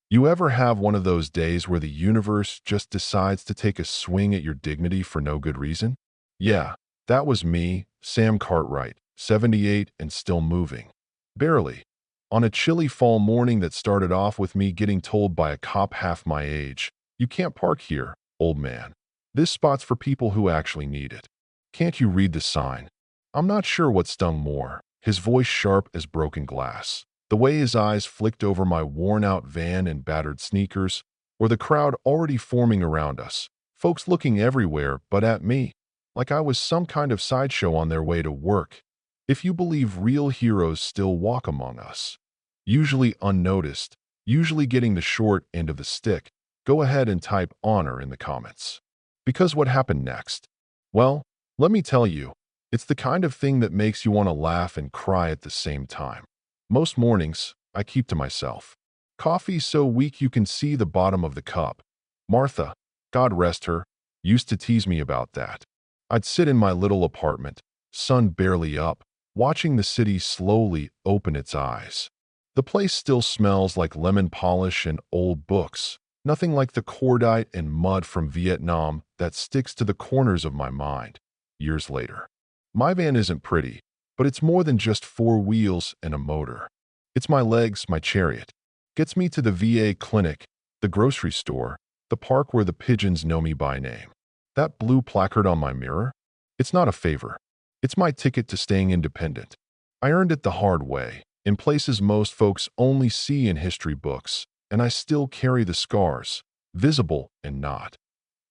You ever have one of those days where the universe just decides to take a swing at your dignity for no good reason? Yeah, that was me, Sam Cartwright, 78 and still moving. Barely. On a chilly fall morning that started off with me getting told by a cop half my age, "You can't park here, old man. This spot's for people who actually need it. Can't you read the sign?" I'm not sure what stung more, his voice sharp as broken glass, the way his eyes flicked over my worn-out van and battered sneakers, or the crowd already forming around us, folks looking everywhere but at me, like I was some kind of sideshow on their way to work. If you believe real heroes still walk among us, usually unnoticed, usually getting the short end of the stick, go ahead and type honor in the comments. Because what happened next? Well, let me tell you, it's the kind of thing that makes you want to laugh and cry at the same time. Most mornings, I keep to myself. Coffee so weak you can see the bottom of the cup. Martha, God rest her, used to tease me about that. I'd sit in my little apartment, sun barely up, watching the city slowly open its eyes. The place still smells like lemon polish and old books, nothing like the cordite and mud from Vietnam that sticks to the corners of my mind, years later. My van isn't pretty, but it's more than just four wheels and a motor. It's my legs, my chariot. Gets me to the VA clinic, the grocery store, the park where the pigeons know me by name. That blue placard on my mirror? It's not a favor. It's my ticket to staying independent. I earned it the hard way, in places most folks only see in history books, and I still carry the scars, visible and not.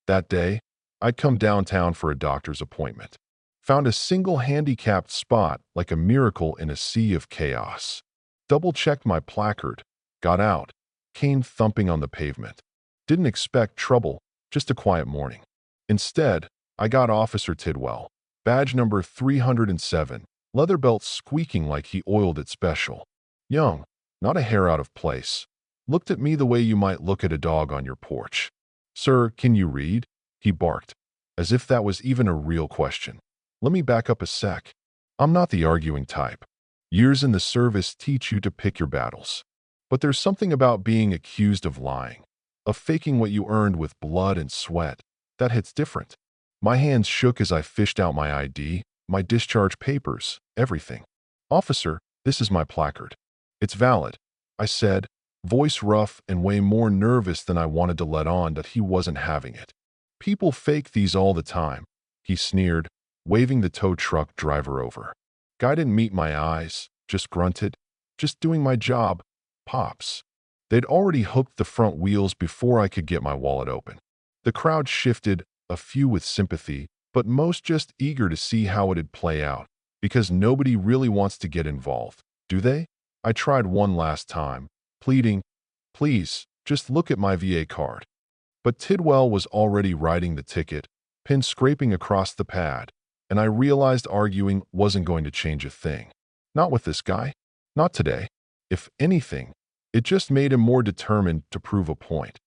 That day, I'd come downtown for a doctor's appointment. Found a single handicapped spot like a miracle in a sea of chaos. Double-checked my placard, got out, cane thumping on the pavement. Didn't expect trouble, just a quiet morning. Instead, I got Officer Tidwell, badge number 307, leather belt squeaking like he oiled it special. Young, not a hair out of place. Looked at me the way you might look at a dog on your porch. "Sir, can you read?" he barked, as if that was even a real question. Let me back up a sec. I'm not the arguing type. Years in the service teach you to pick your battles. But there's something about being accused of lying, of faking what you earned with blood and sweat, that hits different. My hands shook as I fished out my ID, my discharge papers, everything. "Officer, this is my placard. It's valid," I said, voice rough and way more nervous than I wanted to let on that he wasn't having it. "People fake these all the time," he sneered, waving the tow truck driver over. Guy didn't meet my eyes, just grunted. "Just doing my job, Pops." They'd already hooked the front wheels before I could get my wallet open. The crowd shifted, a few with sympathy, but most just eager to see how it'd play out, because nobody really wants to get involved, do they? I tried one last time, pleading, "Please, just look at my VA card." But Tidwell was already writing the ticket, pen scraping across the pad, and I realized arguing wasn't going to change a thing. Not with this guy. Not today. If anything, it just made him more determined to prove a point.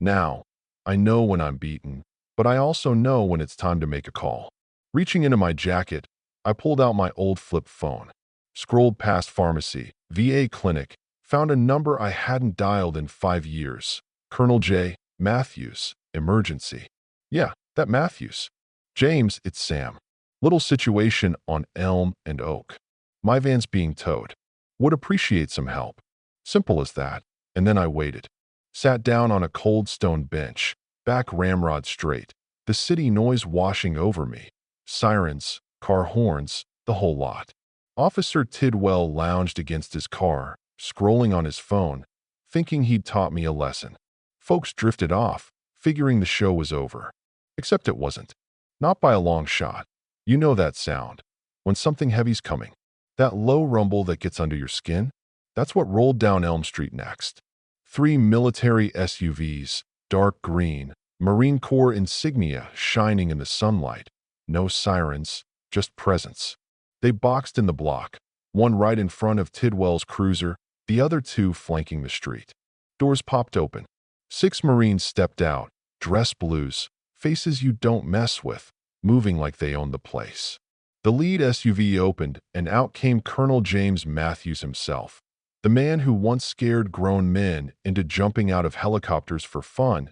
Now, I know when I'm beaten, but I also know when it's time to make a call. Reaching into my jacket, I pulled out my old flip phone, scrolled past pharmacy, VA clinic, found a number I hadn't dialed in 5 years. Colonel J. Matthews, emergency. Yeah, that Matthews. "James, it's Sam. Little situation on Elm and Oak. My van's being towed. Would appreciate some help." Simple as that. And then I waited. Sat down on a cold stone bench, back ramrod straight, the city noise washing over me. Sirens, car horns, the whole lot. Officer Tidwell lounged against his car, scrolling on his phone, thinking he'd taught me a lesson. Folks drifted off, figuring the show was over. Except it wasn't. Not by a long shot. You know that sound, when something heavy's coming. That low rumble that gets under your skin? That's what rolled down Elm Street next. 3 military SUVs, dark green, Marine Corps insignia shining in the sunlight. No sirens, just presence. They boxed in the block, one right in front of Tidwell's cruiser, the other 2 flanking the street. Doors popped open. 6 Marines stepped out, dress blues, faces you don't mess with, moving like they owned the place. The lead SUV opened, and out came Colonel James Matthews himself. The man who once scared grown men into jumping out of helicopters for fun.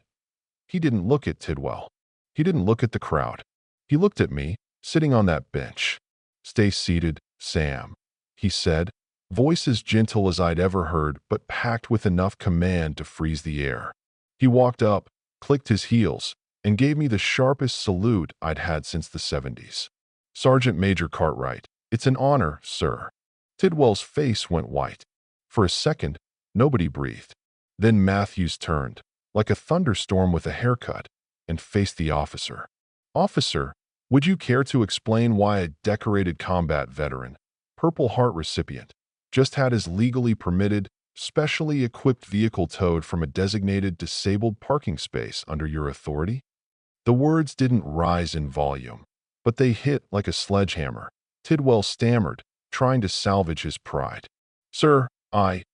He didn't look at Tidwell. He didn't look at the crowd. He looked at me, sitting on that bench. "Stay seated, Sam," he said, voice as gentle as I'd ever heard, but packed with enough command to freeze the air. He walked up, clicked his heels, and gave me the sharpest salute I'd had since the 70s. "Sergeant Major Cartwright, it's an honor, sir." Tidwell's face went white. For a second, nobody breathed. Then Matthews turned, like a thunderstorm with a haircut, and faced the officer. "Officer, would you care to explain why a decorated combat veteran, Purple Heart recipient, just had his legally permitted, specially equipped vehicle towed from a designated disabled parking space under your authority?" The words didn't rise in volume, but they hit like a sledgehammer. Tidwell stammered, trying to salvage his pride. "Sir, I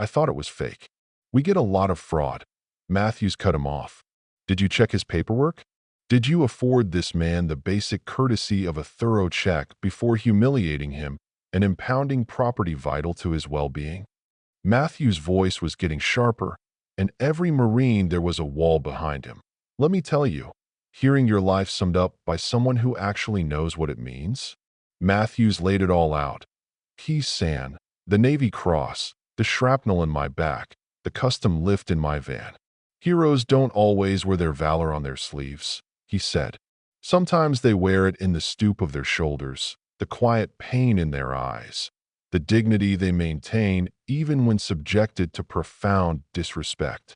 thought it was fake. We get a lot of fraud." Matthews cut him off. "Did you check his paperwork? Did you afford this man the basic courtesy of a thorough check before humiliating him and impounding property vital to his well-being?" Matthews' voice was getting sharper, and every Marine there was a wall behind him. "Let me tell you, hearing your life summed up by someone who actually knows what it means." Matthews laid it all out. "Peace, San, the Navy Cross, the shrapnel in my back, the custom lift in my van. Heroes don't always wear their valor on their sleeves," he said. "Sometimes they wear it in the stoop of their shoulders, the quiet pain in their eyes, the dignity they maintain even when subjected to profound disrespect."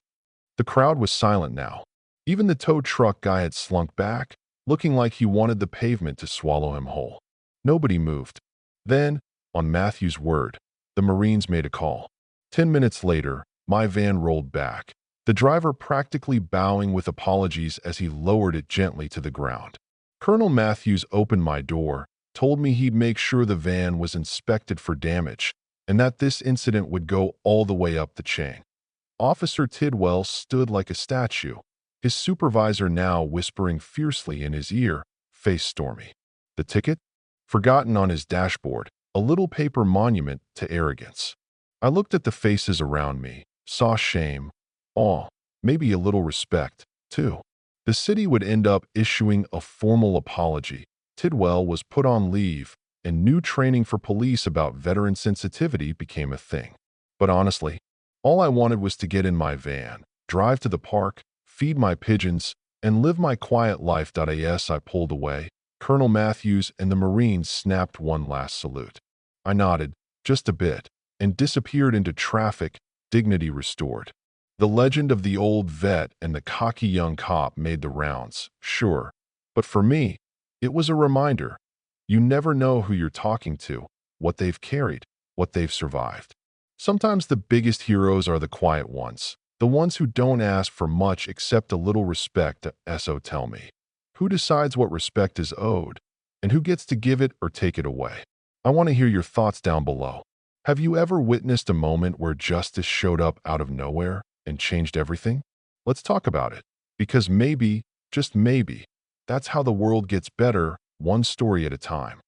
The crowd was silent now. Even the tow truck guy had slunk back, looking like he wanted the pavement to swallow him whole. Nobody moved. Then, on Matthew's word, the Marines made a call. 10 minutes later, my van rolled back, the driver practically bowing with apologies as he lowered it gently to the ground. Colonel Matthews opened my door, told me he'd make sure the van was inspected for damage, and that this incident would go all the way up the chain. Officer Tidwell stood like a statue, his supervisor now whispering fiercely in his ear, face stormy. The ticket? Forgotten on his dashboard, a little paper monument to arrogance. I looked at the faces around me, saw shame, awe, maybe a little respect, too. The city would end up issuing a formal apology. Tidwell was put on leave, and new training for police about veteran sensitivity became a thing. But honestly, all I wanted was to get in my van, drive to the park, feed my pigeons, and live my quiet life. As I pulled away, Colonel Matthews and the Marines snapped one last salute. I nodded, just a bit, and disappeared into traffic, dignity restored. The legend of the old vet and the cocky young cop made the rounds, sure. But for me, it was a reminder. You never know who you're talking to, what they've carried, what they've survived. Sometimes the biggest heroes are the quiet ones, the ones who don't ask for much except a little respect. So tell me, who decides what respect is owed, and who gets to give it or take it away? I want to hear your thoughts down below. Have you ever witnessed a moment where justice showed up out of nowhere and changed everything? Let's talk about it, because maybe, just maybe, that's how the world gets better, one story at a time.